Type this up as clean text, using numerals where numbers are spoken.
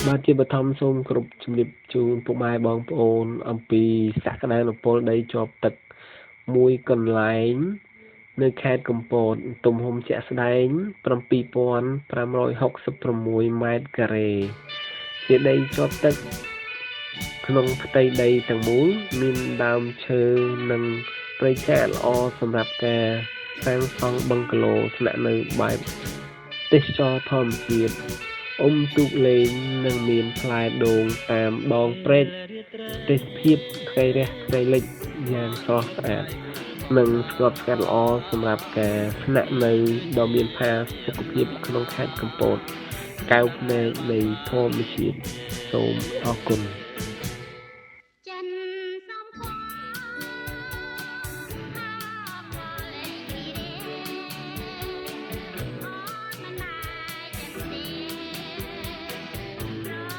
បាទជាបឋមសូមគ្រប់ជំរាបជូនពុកម៉ែបងប្អូនអំពីសក្តានុពលដីជាប់ទឹកមួយកន្លែងនៅខេត្តកំពតទំហំជាក់ស្ដែង 7,566 ម៉ែត្រការ៉េជាដីជាប់ទឹកក្នុងផ្ទៃដីទាំងមូលមានដើមឈើនិងព្រៃឈើល្អសម្រាប់ការសាងសង់បឹងកាឡូស្នាក់នៅបែបទេសចរធម្មជាតិទូកលេងនិងមានផ្លែដូងតាមដងព្រែកទេសភាពថ្ងៃរះថ្ងៃលិចយ៉ាងស្រស់ស្អាតនិងស្ងប់ស្ងាត់ល្អសម្រាប់ការស្នាក់នៅដ៏មានផាសុកភាពក្នុងខេត្តកំពតកែវភ្នែកនៃធម្មជាតិសូមអរគុណ